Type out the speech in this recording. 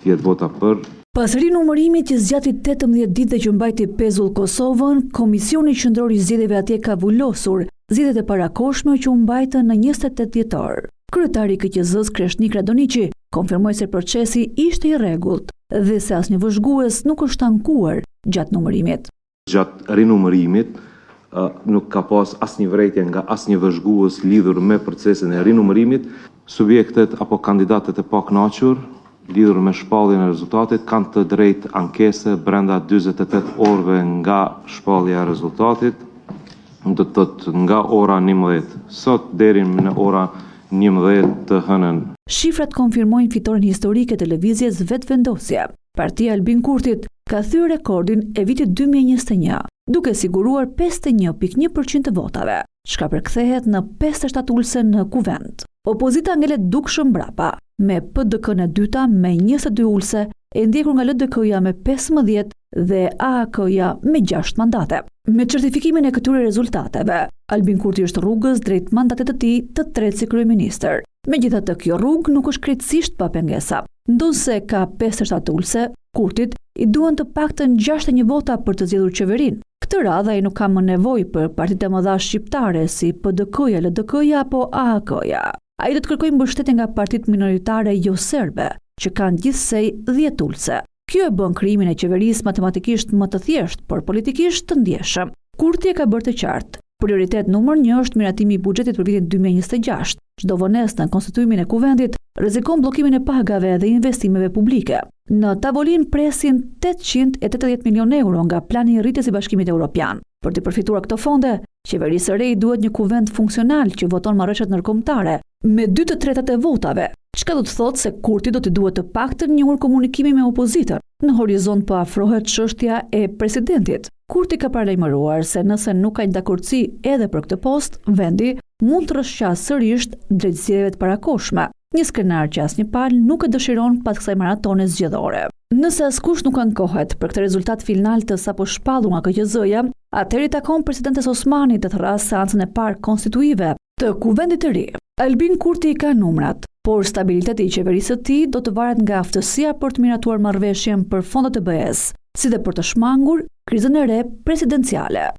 10 vota për. Pas rinumërimit që zgjati 18 ditë dhe që mbajti pezull Kosovën, Komisioni Qendror i Zgjedhjeve atje ka vullosur zgjedhjet e parakohshme që u mbajtën në 28 dhjetor. Kryetari i KQZ-s Kreshnik Radoniqi konfirmoi se procesi ishte i rregullt dhe se asnjë vëzhgues nuk është ankuar gjatë numërimit. Gjatë rinumërimit nuk ka pas asnjë vërejtje nga asnjë vëzhgues lidhur me procesin e rinumërimit. Subjektet apo kandidatët e pakënaqur lidhur me shpalljen e rezultatit kanë të drejtë ankese brenda 48 orëve nga shpallja e rezultatit, do të thotë nga ora 11 sot deri në ora 11 të hënën. Shifrat konfirmojnë fitoren historike të lëvizjes Vetvendosje. Partia Albin Kurtit ka thyer rekordin e vitit 2021, duke siguruar 51.1% të votave, çka përkthehet në 57 ulëse në kuvend. Opozita ngelet dukshëm mbrapa, me PDK në dyta me 22 ulëse, e ndjekur nga LDK-ja me 15 dhe AAK-ja me 6 mandate. Me certifikimin e këtyre rezultateve, Albin Kurti është rrugës drejt mandatit të tij të tretë si kryeministër. Megjithatë, kjo rrugë nuk është krejtësisht pa pengesa. Ndonse ka 57 ulëse, Kurtit i duan të paktën 61 vota për të zgjedhur qeverinë. Këtë radhë ai nuk ka më nevojë për partitë e mëdha shqiptare si PDK-ja, LDK-ja apo AAK-ja. Ai do të kërkojë mbështetje nga partitë minoritare jo serbe, që kanë gjithsej 10 ulëse. Kjo e bën krijimin e qeverisë matematikisht më të thjeshtë, por politikisht të ndjeshëm. Kurti e ka bërë të qartë. Prioritet numër 1 është miratimi i buxhetit për vitin 2026. Çdo vonesë në konstituimin e kuvendit rrezikon bllokimin e pagave dhe investimeve publike. Në tavolinë presin 880 milionë euro nga plani i rritjes i Bashkimit Evropian. Për të përfituar këto fonde, qeverisë së re i duhet një kuvend funksional që voton marrëveshjet ndërkombëtare me 2/3 e votave, çka do të thotë se Kurti do të duhet të paktën një orë komunikimi me opozitën. Në horizont po afrohet çështja e presidentit. Kurti ka paralajmëruar se nëse nuk ka një dakordsi edhe për këtë post, vendi mund të rrëshqasë sërish drejt zgjedhjeve të parakohshme, një skenar që asnjë palë nuk e dëshiron pas kësaj maratone zgjedhore. Nëse askush nuk ankohet për këtë rezultat final të sapo shpallur nga KQZ-ja, atëherë i takon presidentes Osmanit të thras seancën e parë konstituive të kuvendit të ri. Albin Kurti i ka numrat, por stabiliteti i qeverisë së tij do të varet nga aftësia për të miratuar marrëveshjen për fondet e BE-s, si dhe për të shmangur krizën e re presidenciale.